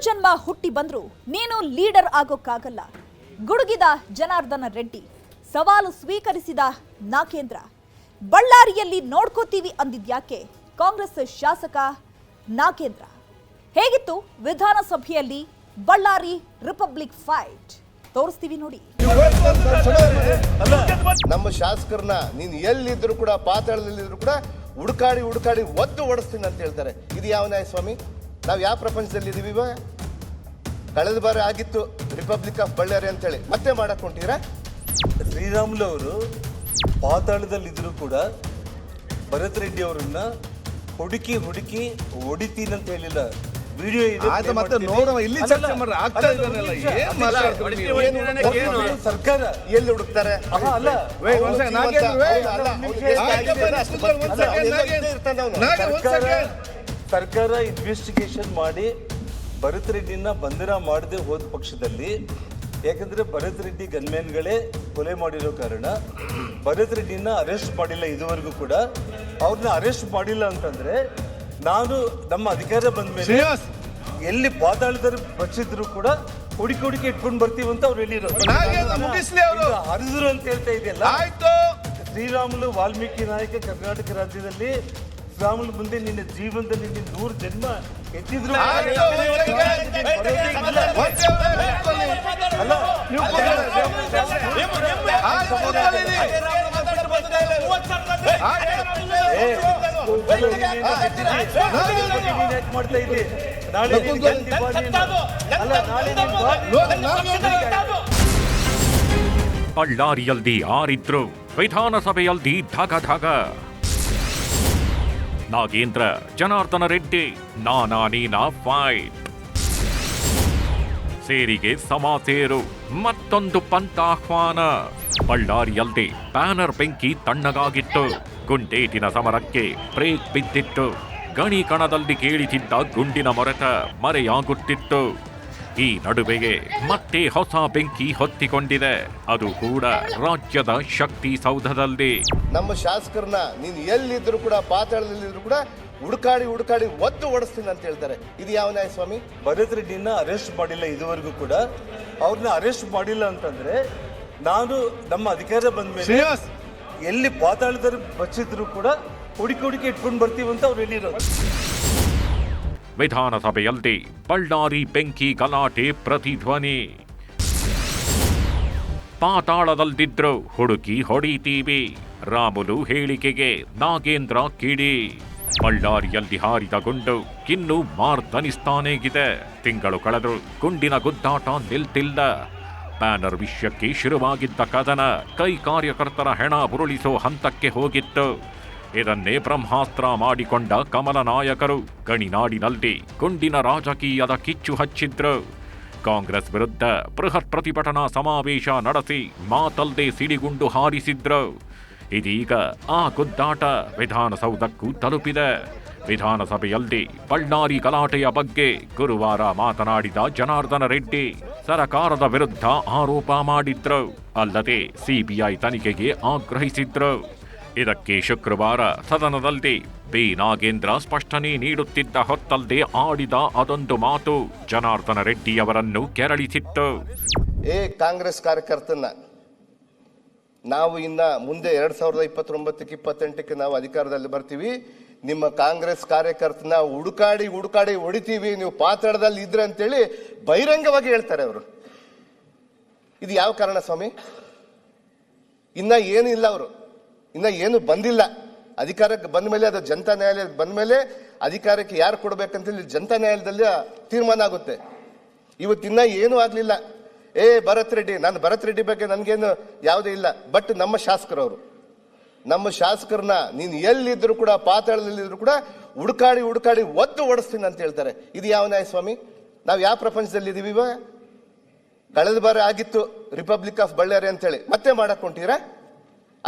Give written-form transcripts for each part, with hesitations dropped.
ಮರುಜನ್ಮ ಹುಟ್ಟಿ ಬಂದ್ರು ನೀನು ಲೀಡರ್ ಆಗೋಕ್ಕಾಗಲ್ಲ. ಗುಡುಗಿದ ಜನಾರ್ದನ ರೆಡ್ಡಿ, ಸವಾಲು ಸ್ವೀಕರಿಸಿದ ನಾಗೇಂದ್ರ. ಬಳ್ಳಾರಿಯಲ್ಲಿ ನೋಡ್ಕೋತೀವಿ ಅಂದಿದ್ಯಾಕೆ ಕಾಂಗ್ರೆಸ್ ಶಾಸಕ ನಾಗೇಂದ್ರ? ಹೇಗಿತ್ತು ವಿಧಾನಸಭೆಯಲ್ಲಿ ಬಳ್ಳಾರಿ ರಿಪಬ್ಲಿಕ್ ಫೈಟ್? ತೋರಿಸ್ತೀವಿ ನೋಡಿ. ನಮ್ಮ ಶಾಸಕರನ್ನ ನೀನು ಎಲ್ಲಿದ್ರು ಕೂಡ ಪಾತಾಳದಲ್ಲಿದ್ರು ಕೂಡ ಹುಡುಕಾಡಿ ಹುಡುಕಾಡಿ ಒದ್ದು ಓಡಿಸ್ತೀನಿ ಅಂತ ಹೇಳ್ತಾರೆ. ಇದು ಯಾವ ನ್ಯಾಯ ಸ್ವಾಮಿ? ನಾವು ಯಾವ ಪ್ರಪಂಚದಲ್ಲಿ ಇದೀವಿ? ಇವಾಗ ಕಳೆದ ಬಾರಿ ಆಗಿತ್ತು ರಿಪಬ್ಲಿಕ್ ಆಫ್ ಬಳ್ಳಾರಿ ಅಂತೇಳಿ ಮತ್ತೆ ಮಾಡಕ್ ಹೊಂಟೀರಾ? ಶ್ರೀರಾಮುಲು ಅವರು ಪಾತಾಳದಲ್ಲಿದ್ರು ಕೂಡ ಭರತ್ ರೆಡ್ಡಿ ಅವರನ್ನ ಹುಡುಕಿ ಹುಡುಕಿ ಹೊಡಿತೀನಿ ಅಂತ ಹೇಳಿಲ್ಲ. ವಿಡಿಯೋ ಇದೆ, ಮತ್ತೆ ನೋಡುವ. ಇಲ್ಲಿ ಚರ್ಚೆ ಮಾಡ್ರೆ ಆಗ್ತಾ ಇದ್ದಾನಲ್ಲ, ಏನ್ ಮಾತಾಡ್ತಾರೆ? ಸರ್ಕಾರ ಎಲ್ಲಿ ಹುಡುಕ್ತಾರೆ? ಸರ್ಕಾರ ಇನ್ವೆಸ್ಟಿಗೇಷನ್ ಮಾಡಿ ಭರತ್ ರೆಡ್ಡಿನ ಬಂಧನ ಮಾಡದೆ ಹೋದ ಪಕ್ಷದಲ್ಲಿ, ಯಾಕಂದ್ರೆ ಭರತ್ ರೆಡ್ಡಿ ಗನ್ಮ್ಯಾನ್ಗಳೇ ಕೊಲೆ ಮಾಡಿರೋ ಕಾರಣ ಭರತ್ ರೆಡ್ಡಿನ ಅರೆಸ್ಟ್ ಮಾಡಿಲ್ಲ ಇದುವರೆಗೂ ಕೂಡ. ಅವ್ರನ್ನ ಅರೆಸ್ಟ್ ಮಾಡಿಲ್ಲ ಅಂತಂದ್ರೆ ನಾನು ನಮ್ಮ ಅಧಿಕಾರ ಬಂದ ಮೇಲೆ ಎಲ್ಲಿ ಪಾತಾಳದಲ್ಲಿ ಬಚ್ಚಿದ್ರು ಕೂಡ ಹುಡುಕಿ ಹುಡುಕಿ ಇಟ್ಕೊಂಡು ಬರ್ತೀವಿ ಅಂತ ಅವ್ರು ಹೇಳಿರೋದು. ಹರಿದ್ರು ಅಂತ ಹೇಳ್ತಾ ಇದೆಯಲ್ಲ. ಶ್ರೀರಾಮುಲು ವಾಲ್ಮೀಕಿ ನಾಯಕ ಕರ್ನಾಟಕ ರಾಜ್ಯದಲ್ಲಿ ಶ್ರೀರಾಮುಲು ಮುಂದೆ ನಿನ್ನ ಜೀವನದಲ್ಲಿ ನಿನ್ನ 100 ಜನ್ಮ ಎತ್ತಿದ್ರು ಮಾಡ್ತಾ ಇದ್ದೆ. ನಾಳೆ ಬಳ್ಳಾರಿಯಲ್ಲಿ ಆರಿದ್ರು, ವಿಧಾನಸಭೆಯಲ್ಲಿ ಧಗ ಧಗ. ನಾಗೇಂದ್ರ ಜನಾರ್ದನ ರೆಡ್ಡಿ ನಾನಾ ನೀನಾ ಫೈಟ್. ಸೇರಿಗೆ ಸಮಾಸೇರು, ಮತ್ತೊಂದು ಪಂಥಾಹ್ವಾನ. ಬಳ್ಳಾರಿಯಲ್ಲಿ ಬ್ಯಾನರ್ ಬೆಂಕಿ ತಣ್ಣಗಾಗಿತ್ತು. ಗುಂಡೇಟಿನ ಸಮರಕ್ಕೆ ಬ್ರೇಕ್ ಬಿದ್ದಿತ್ತು. ಗಣಿ ಕಣದಲ್ಲಿ ಕೇಳಿತಿದ್ದ ಗುಂಡಿನ ಮೊರೆತ ಮರೆಯಾಗುತ್ತಿತ್ತು. ಈ ನಡುವೆಗೆ ಮತ್ತೆ ಹೊಸ ಬೆಂಕಿ ಹೊತ್ತಿಕೊಂಡಿದೆ, ಅದು ಕೂಡ ರಾಜ್ಯದ ಶಕ್ತಿ ಸೌಧದಲ್ಲಿ. ನಮ್ಮ ಶಾಸಕರನ್ನ ನೀನು ಎಲ್ಲಿದ್ರು ಕೂಡ ಪಾತಾಳದಲ್ಲಿದ್ರು ಕೂಡ ಹುಡುಕಾಡಿ ಹುಡುಕಾಡಿ ಒದ್ದು ಓಡಿಸ್ತೀನಿ ಅಂತ ಹೇಳ್ತಾರೆ. ಇದು ಯಾವ ನ್ಯಾಯ ಸ್ವಾಮಿ? ಭರತ್ ರೆಡ್ಡಿನ ಅರೆಸ್ಟ್ ಮಾಡಿಲ್ಲ ಇದುವರೆಗೂ ಕೂಡ. ಅವ್ರನ್ನ ಅರೆಸ್ಟ್ ಮಾಡಿಲ್ಲ ಅಂತಂದ್ರೆ ನಾನು ನಮ್ಮ ಅಧಿಕಾರ ಬಂದ ಮೇಲೆ ಎಲ್ಲಿ ಪಾತಾಳದಲ್ಲಿ ಬಚ್ಚಿದ್ರು ಕೂಡ ಹುಡುಕಿ ಹುಡುಕಿ ಇಟ್ಕೊಂಡು ಬರ್ತೀವಿ ಅಂತ ಅವ್ರು ಹೇಳಿರೋದು. ವಿಧಾನಸಭೆಯಲ್ಲಿ ಬಳ್ಳಾರಿ ಬೆಂಕಿ ಗಲಾಟೆ ಪ್ರತಿಧ್ವನಿ. ಪಾತಾಳದಲ್ಲಿದ್ರು ಹುಡುಕಿ ಹೊಡಿತೀವಿ, ರಾಮುಲು ಹೇಳಿಕೆಗೆ ನಾಗೇಂದ್ರ ಕಿಡಿ. ಬಳ್ಳಾರಿಯಲ್ಲಿ ಹಾರಿದ ಗುಂಡು ಇನ್ನು ಮಾರ್ದನಿಸ್ತಾನೇಗಿದೆ. ತಿಂಗಳು ಕಳೆದ್ರು ಗುಂಡಿನ ಗುದ್ದಾಟ ನಿಲ್ತಿಲ್ಲ. ಬ್ಯಾನರ್ ವಿಷಯಕ್ಕೆ ಶುರುವಾಗಿದ್ದ ಕದನ ಕೈ ಕಾರ್ಯಕರ್ತರ ಹೆಣ ಉರುಳಿಸೋ ಹಂತಕ್ಕೆ ಹೋಗಿತ್ತು. ಇದನ್ನೇ ಬ್ರಹ್ಮಾಸ್ತ್ರ ಮಾಡಿಕೊಂಡ ಕಮಲ ನಾಯಕರು ಗಣಿನಾಡಿನಲ್ಲಿ ಗುಂಡಿನ ರಾಜಕೀಯದ ಕಿಚ್ಚು ಹಚ್ಚಿದ್ರು. ಕಾಂಗ್ರೆಸ್ ವಿರುದ್ಧ ಬೃಹತ್ ಪ್ರತಿಭಟನಾ ಸಮಾವೇಶ ನಡೆಸಿ ಮಾತಲ್ಲದೆ ಸಿಡಿಗುಂಡು ಹಾರಿಸಿದ್ರು. ಇದೀಗ ಆ ಗುದ್ದಾಟ ವಿಧಾನಸೌಧಕ್ಕೂ ತಲುಪಿದೆ. ವಿಧಾನಸಭೆಯಲ್ಲಿ ಬಳ್ಳಾರಿ ಗಲಾಟೆಯ ಬಗ್ಗೆ ಗುರುವಾರ ಮಾತನಾಡಿದ ಜನಾರ್ದನ ರೆಡ್ಡಿ ಸರಕಾರದ ವಿರುದ್ಧ ಆರೋಪ ಮಾಡಿದ್ರು. ಅಲ್ಲದೆ ಸಿಬಿಐ ತನಿಖೆಗೆ ಆಗ್ರಹಿಸಿದ್ರು. ಇದಕ್ಕೆ ಶುಕ್ರವಾರ ಸದನದಲ್ಲಿ ಬಿ ನಾಗೇಂದ್ರ ಸ್ಪಷ್ಟನೆ ನೀಡುತ್ತಿದ್ದ ಹೊತ್ತಲ್ಲದೆ ಆಡಿದ ಅದೊಂದು ಮಾತು ಜನಾರ್ದನ ರೆಡ್ಡಿಯವರನ್ನು ಕೆರಳಿಸಿತ್ತು. ಕಾಂಗ್ರೆಸ್ ಕಾರ್ಯಕರ್ತನ ನಾವು ಇನ್ನ ಮುಂದೆ 2029-28ಕ್ಕೆ ನಾವು ಅಧಿಕಾರದಲ್ಲಿ ಬರ್ತೀವಿ, ನಿಮ್ಮ ಕಾಂಗ್ರೆಸ್ ಕಾರ್ಯಕರ್ತನ ಹುಡುಕಾಡಿ ಹುಡುಕಾಡಿ ಹೊಡಿತೀವಿ, ನೀವು ಪಾತಾಳದಲ್ಲಿ ಇದ್ರೆ ಅಂತೇಳಿ ಬಹಿರಂಗವಾಗಿ ಹೇಳ್ತಾರೆ ಅವರು. ಇದು ಯಾವ ಕಾರಣ ಸ್ವಾಮಿ? ಇನ್ನ ಏನಿಲ್ಲ, ಅವರು ಇನ್ನ ಏನು ಬಂದಿಲ್ಲ. ಅಧಿಕಾರಕ್ಕೆ ಬಂದ ಮೇಲೆ, ಅದು ಜನತಾ ನ್ಯಾಯಾಲಯಕ್ಕೆ ಬಂದ ಮೇಲೆ ಅಧಿಕಾರಕ್ಕೆ ಯಾರು ಕೊಡ್ಬೇಕಂತೇಳಿ ಜನತಾ ನ್ಯಾಯಾಲಯದಲ್ಲಿ ತೀರ್ಮಾನ ಆಗುತ್ತೆ. ಇವತ್ತಿನ್ನ ಏನೂ ಆಗ್ಲಿಲ್ಲ. ಭರತ್ ರೆಡ್ಡಿ, ನಾನು ಭರತ್ ರೆಡ್ಡಿ ಬಗ್ಗೆ ನನ್ಗೇನು ಯಾವುದೇ ಇಲ್ಲ. ಬಟ್ ನಮ್ಮ ಶಾಸಕರವರು, ನಮ್ಮ ಶಾಸಕರನ್ನ ನೀನು ಎಲ್ಲಿದ್ರು ಕೂಡ ಪಾತಾಳದಲ್ಲಿದ್ರು ಕೂಡ ಹುಡುಕಾಡಿ ಹುಡುಕಾಡಿ ಒದ್ದು ಓಡಿಸ್ತೀನಿ ಅಂತ ಹೇಳ್ತಾರೆ. ಇದು ಯಾವ ನ್ಯಾಯ ಸ್ವಾಮಿ? ನಾವು ಯಾವ ಪ್ರಪಂಚದಲ್ಲಿ ಇದೀವಿ? ಇವಾಗ ಕಳೆದ ಬಾರಿ ಆಗಿತ್ತು ರಿಪಬ್ಲಿಕ್ ಆಫ್ ಬಳ್ಳಾರಿ ಅಂತೇಳಿ ಮತ್ತೆ ಮಾಡಕ್ ಹೊಂಟೀರಾ?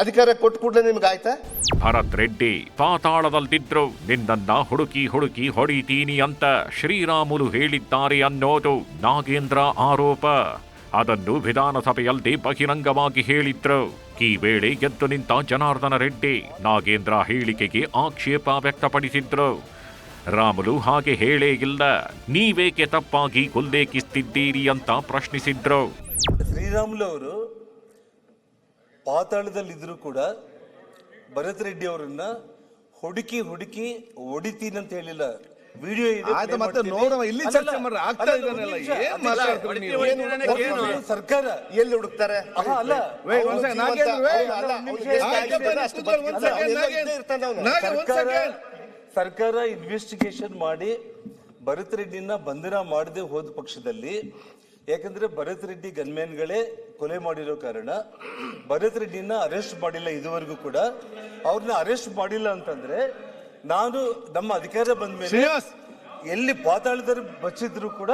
ಅಧಿಕಾರ ಕೊಟ್ಟು ಕೂಡಲೇ ನಿಮ್ಗೆ ಆಯ್ತಾ? ಭರತ್ ರೆಡ್ಡಿ ಪಾತಾಳದಲ್ಲಿದ್ರು, ನಿನ್ನನ್ನ ಹುಡುಕಿ ಹುಡುಕಿ ಹೊಡಿತೀನಿ ಅಂತ ಶ್ರೀರಾಮುಲು ಹೇಳಿದ್ದಾರೆ ಅನ್ನೋದು ನಾಗೇಂದ್ರ ಆರೋಪ. ಅದನ್ನು ವಿಧಾನಸಭೆಯಲ್ಲಿ ಬಹಿರಂಗವಾಗಿ ಹೇಳಿದ್ರು. ಈ ವೇಳೆ ಎದ್ದು ನಿಂತ ಜನಾರ್ದನ ರೆಡ್ಡಿ ನಾಗೇಂದ್ರ ಹೇಳಿಕೆಗೆ ಆಕ್ಷೇಪ ವ್ಯಕ್ತಪಡಿಸಿದ್ರು. ರಾಮುಲು ಹಾಗೆ ಹೇಳೇ ಇಲ್ಲ, ನೀವೇಕೆ ತಪ್ಪಾಗಿ ಉಲ್ಲೇಖಿಸುತ್ತಿದ್ದೀರಿ ಅಂತ ಪ್ರಶ್ನಿಸಿದ್ರು. ಶ್ರೀರಾಮುಲು ಅವರು ಪಾತಾಳದಲ್ಲಿದ್ದರೂ ಕೂಡ ಭರತ್ ರೆಡ್ಡಿ ಅವರನ್ನ ಹುಡುಕಿ ಹೊಡಿತೀನಿ ಅಂತ ಹೇಳಿಲ್ಲ. ವಿಡಿಯೋ ಆಯ್ತು, ಮತ್ತೆ ನೋಡುವ, ಇಲ್ಲಿ ಚರ್ಚೆ ಮಾಡ್ರೆ ಆಗ್ತಾ ಇದ್ದಾನೆಲ್ಲ, ಏನ್ ಮಾತಾಡ್ತೀರಿ ನೀವು? ಸರ್ಕಾರ ಎಲ್ಲಿ ಹುಡುಕ್ತಾರೆ? ಅಲ್ಲ, ಸರ್ಕಾರ ಇನ್ವೆಸ್ಟಿಗೇಷನ್ ಮಾಡಿ ಭರತ್ ರೆಡ್ಡಿನ ಬಂಧನ ಮಾಡದೆ ಹೋದ ಪಕ್ಷದಲ್ಲಿ, ಯಾಕಂದ್ರೆ ಭರತ್ ರೆಡ್ಡಿ ಗನ್ಮ್ಯಾನ್ಗಳೇ ಕೊಲೆ ಮಾಡಿರೋ ಕಾರಣ ಭರತ್ ರೆಡ್ಡಿನ ಅರೆಸ್ಟ್ ಮಾಡಿಲ್ಲ ಇದುವರೆಗೂ ಕೂಡ. ಅವ್ರನ್ನ ಅರೆಸ್ಟ್ ಮಾಡಿಲ್ಲ ಅಂತಂದ್ರೆ ನಾನು ನಮ್ಮ ಅಧಿಕಾರ ಬಂದ ಮೇಲೆ ಎಲ್ಲಿ ಪಾತಾಳದಲ್ಲಿ ಬಚ್ಚಿದ್ರು ಕೂಡ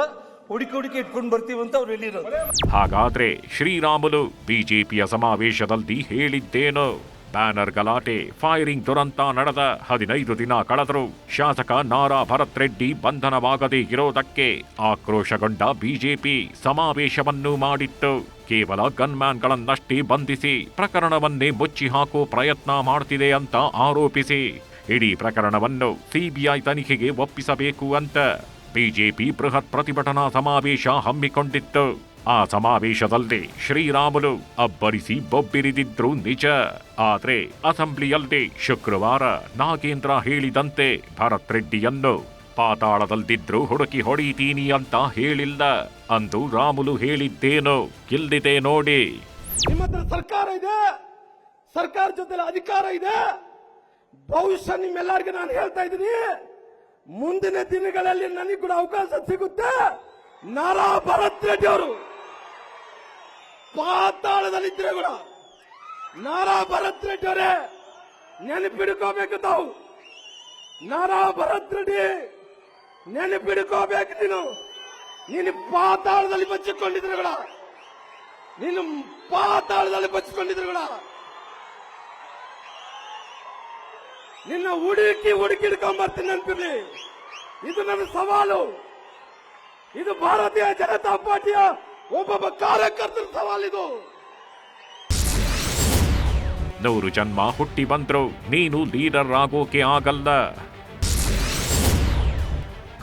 ಹುಡುಕಿ ಇಟ್ಕೊಂಡು ಬರ್ತೀವಿ ಅಂತ ಅವ್ರು ಹೇಳಿರೋದು. ಹಾಗಾದ್ರೆ ಶ್ರೀರಾಮುಲು ಬಿಜೆಪಿಯ ಸಮಾವೇಶದಲ್ಲಿ ಹೇಳಿದ್ದೇನು? ಬ್ಯಾನರ್ ಗಲಾಟೆ, ಫೈರಿಂಗ್ ದುರಂತ ನಡೆದ 15 ದಿನ ಕಳೆದರೂ ಶಾಸಕ ನಾರಾ ಭರತ್ ರೆಡ್ಡಿ ಬಂಧನವಾಗದೇ ಇರೋದಕ್ಕೆ ಆಕ್ರೋಶಗೊಂಡ ಬಿಜೆಪಿ ಸಮಾವೇಶವನ್ನು ಮಾಡಿತ್ತು. ಕೇವಲ ಗನ್ಮ್ಯಾನ್ಗಳನ್ನಷ್ಟೇ ಬಂಧಿಸಿ ಪ್ರಕರಣವನ್ನೇ ಮುಚ್ಚಿ ಹಾಕೋ ಪ್ರಯತ್ನ ಮಾಡ್ತಿದೆ ಅಂತ ಆರೋಪಿಸಿ ಇಡೀ ಪ್ರಕರಣವನ್ನು ಸಿಬಿಐ ತನಿಖೆಗೆ ಒಪ್ಪಿಸಬೇಕು ಅಂತ ಬಿಜೆಪಿ ಬೃಹತ್ ಪ್ರತಿಭಟನಾ ಸಮಾವೇಶ ಹಮ್ಮಿಕೊಂಡಿತ್ತು. ಆ ಸಮಾವೇಶದಲ್ಲಿ ಶ್ರೀರಾಮುಲು ಅಬ್ಬರಿಸಿ ಬೊಬ್ಬಿರಿದಿದ್ರು ನಿಜ. ಆದ್ರೆ ಅಸೆಂಬ್ಲಿಯಲ್ಲಿ ಶುಕ್ರವಾರ ನಾಗೇಂದ್ರ ಹೇಳಿದಂತೆ ಭರತ್ ರೆಡ್ಡಿಯನ್ನು ಪಾತಾಳದಲ್ಲಿದ್ರು ಹುಡುಕಿ ಹೊಡಿತೀನಿ ಅಂತ ಹೇಳಿಲ್ಲ. ಅಂದು ರಾಮುಲು ಹೇಳಿದ್ದೇನು ಇಲ್ಲಿದೆ ನೋಡಿ. ನಿಮ್ಮ ಹತ್ರ ಸರ್ಕಾರ ಇದೆ, ಸರ್ಕಾರ ಜೊತೆ ಅಧಿಕಾರ ಇದೆ. ಬಹುಶಃ ನಿಮ್ಮೆಲ್ಲರಿಗೂ ನಾನು ಹೇಳ್ತಾ ಇದ್ದೀನಿ, ಮುಂದಿನ ದಿನಗಳಲ್ಲಿ ನನಗೆ ಕೂಡ ಅವಕಾಶ ಸಿಗುತ್ತೆ. ನಾರಾ ಭರತ್ ರೆಡ್ಡಿ ಅವರು ಪಾತಾಳದಲ್ಲಿದ್ರೆ ಕೂಡ ನಾರಾ ಭರತ್ ರೆಡ್ಡಿ ಅವರೇ ನೆನಪಿಡ್ಕೋಬೇಕು. ತಾವು ನಾರಾ ಭರತ್ ರೆಡ್ಡಿ ನೆನಪಿಡ್ಕೋಬೇಕು. ನೀನು ಪಾತಾಳದಲ್ಲಿ ಬಚ್ಚಿಕೊಂಡಿದ್ರು ಕೂಡ, ನೀನು ಪಾತಾಳದಲ್ಲಿ ಬಚ್ಚಿಕೊಂಡಿದ್ರು ಕೂಡ ನಿನ್ನ ಹುಡುಕಿ ಹಿಡ್ಕೊಂಡ್ಬರ್ತೀನಿ ನೆನಪಿರ್ಲಿ. ಇದು ನನ್ನ ಸವಾಲು. ಇದು ಭಾರತೀಯ ಜನತಾ ಪಾರ್ಟಿಯ ಒಬ್ಬೊಬ್ಬ ಕಾರ್ಯಕರ್ತರ ಸವಾಲಿದು. 100 ಜನ್ಮ ಹುಟ್ಟಿ ಬಂದ್ರು ನೀನು ಲೀಡರ್ ಆಗೋಕೆ ಆಗಲ್ಲ.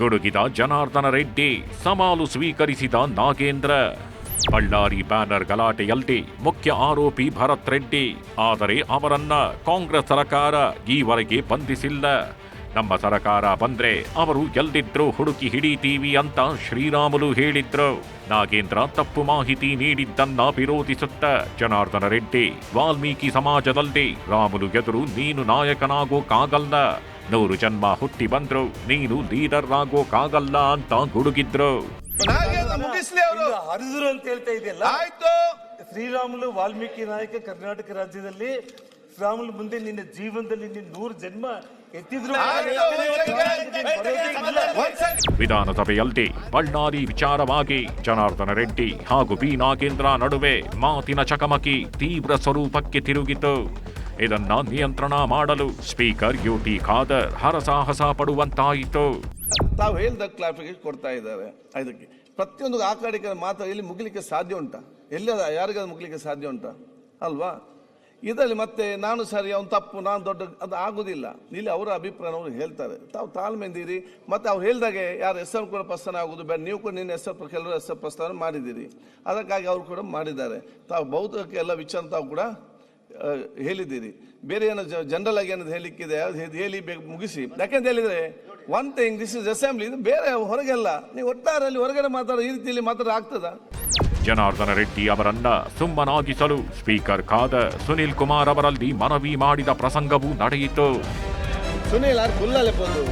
ಗುಡುಗಿದ ಜನಾರ್ದನ ರೆಡ್ಡಿ, ಸವಾಲು ಸ್ವೀಕರಿಸಿದ ನಾಗೇಂದ್ರ. ಬಳ್ಳಾರಿ ಬ್ಯಾನರ್ ಗಲಾಟೆಯಲ್ಲಿ ಮುಖ್ಯ ಆರೋಪಿ ಭರತ್ ರೆಡ್ಡಿ. ಆದರೆ ಅವರನ್ನ ಕಾಂಗ್ರೆಸ್ ಸರ್ಕಾರ ಈವರೆಗೆ ಬಂಧಿಸಿಲ್ಲ. ನಮ್ಮ ಸರ್ಕಾರ ಬಂದ್ರೆ ಅವರು ಎಲ್ಲಿದ್ರು ಹುಡುಕಿ ಹಿಡಿತೀವಿ ಅಂತ ಶ್ರೀರಾಮುಲು ಹೇಳಿದ್ರು. ನಾಗೇಂದ್ರ ತಪ್ಪು ಮಾಹಿತಿ ನೀಡಿದ್ದನ್ನ ವಿರೋಧಿಸುತ್ತ ಜನಾರ್ದನ ರೆಡ್ಡಿ, ವಾಲ್ಮೀಕಿ ಸಮಾಜದಲ್ಲಿ ರಾಮುಲು ಎದುರು ನೀನು ನಾಯಕನಾಗೋಕಾಗಲ್ಲ, 100 ಜನ್ಮ ಹುಟ್ಟಿ ಬಂದ್ರು ನೀನು ಲೀಡರ್ ಆಗೋಕಾಗಲ್ಲ ಅಂತ ಗುಡುಗಿದ್ರು. ಮುಗಿಸ್ಲಿ ಅವರು ಹರಿದ್ರು ಅಂತ ಹೇಳ್ತಾ ಇದೆಯಲ್ಲ. ಆಯ್ತು, ಶ್ರೀರಾಮುಲು ವಾಲ್ಮೀಕಿ ನಾಯಕ ಕರ್ನಾಟಕ ರಾಜ್ಯದಲ್ಲಿ. ಶ್ರೀರಾಮುಲು ಮುಂದೆ ನಿನ್ನ ಜೀವನದಲ್ಲಿ 100 ಜನ್ಮ ಎತ್ತಿದ್ರು. ವಿಧಾನಸಭೆಯಲ್ಲಿ ಬಳ್ಳಾರಿ ವಿಚಾರವಾಗಿ ಜನಾರ್ದನ ರೆಡ್ಡಿ ಹಾಗೂ ಬಿ ನಾಗೇಂದ್ರ ನಡುವೆ ಮಾತಿನ ಚಕಮಕಿ ತೀವ್ರ ಸ್ವರೂಪಕ್ಕೆ ತಿರುಗಿತು. ಇದನ್ನ ನಿಯಂತ್ರಣ ಮಾಡಲು ಸ್ಪೀಕರ್ ಯುಟಿ ಖಾದರ್ ಹರಸಾಹಸ ಪಡುವಂತಾಯಿತು. ತಾವು ಹೇಳಿದ ಕ್ಲಾರಿಫಿಕೇಶನ್ ಕೊಡ್ತಾ ಇದ್ದಾರೆ. ಇದಕ್ಕೆ ಪ್ರತಿಯೊಂದು ಆ ಕಡೆ ಮಾತ್ರ ಇಲ್ಲಿ ಮುಗಿಲಿಕ್ಕೆ ಸಾಧ್ಯ ಉಂಟಾ? ಎಲ್ಲದ ಯಾರಿಗಾದ್ರೂ ಮುಗಿಲಿಕ್ಕೆ ಸಾಧ್ಯ ಉಂಟಾ? ಅಲ್ವಾ? ಇದರಲ್ಲಿ ಮತ್ತೆ ನಾನು ಸರಿ, ಅವ್ನು ತಪ್ಪು, ನಾನು ದೊಡ್ಡ, ಅದು ಆಗೋದಿಲ್ಲ. ಇಲ್ಲಿ ಅವರ ಅಭಿಪ್ರಾಯವನ್ನು ಹೇಳ್ತಾರೆ. ತಾವು ತಾಳ್ಮೆಂದಿರಿ. ಮತ್ತೆ ಅವ್ರು ಹೇಳಿದಾಗೆ ಯಾರು ಹೆಸರು ಕೂಡ ಪ್ರಸ್ಥಾನ ಆಗೋದು ಬೇಡ. ನೀವು ಕೂಡ ನಿನ್ನ ಹೆಸರು, ಕೆಲವರು ಹೆಸರು ಪ್ರಸ್ಥಾನ ಮಾಡಿದ್ದೀರಿ. ಅದಕ್ಕಾಗಿ ಅವರು ಕೂಡ ಮಾಡಿದ್ದಾರೆ. ತಾವು ಬಹುತೇಕ ಎಲ್ಲ ವಿಚಾರ ತಾವು ಕೂಡ ಹೇಳಿದ್ದೀರಿ. ಬೇರೆ ಏನೋ ಜನರಲ್ ಆಗಿ ಏನದು ಹೇಳಿಕ್ಕಿದೆ ಹೇಳಿ ಮುಗಿಸಿ. ಯಾಕೆಂತ ಹೇಳಿದ್ರೆ one thing, this is assembly, ಇದು ಬೇರೆ ಹೊರಗೆಲ್ಲ ನೀವು ಒಟ್ಟಾರಲ್ಲಿ ಹೊರಗಡೆ ಮಾತಾಡೋ ಈ ರೀತಿಯಲ್ಲಿ ಮಾತಾಡ ಆಗ್ತದ? ಜನಾರ್ದನ ರೆಡ್ಡಿ ಅವರನ್ನ ಸುಮ್ಮನಾಗಿಸಲು ಸ್ಪೀಕರ್ ಖಾದರ್ ಸುನಿಲ್ ಕುಮಾರ್ ಅವರಲ್ಲಿ ಮನವಿ ಮಾಡಿದ ಪ್ರಸಂಗವೂ ನಡೆಯಿತು. ಸುನೀಲ್ ಫುಲ್ಲಲ್ಲೇ ಬಂದು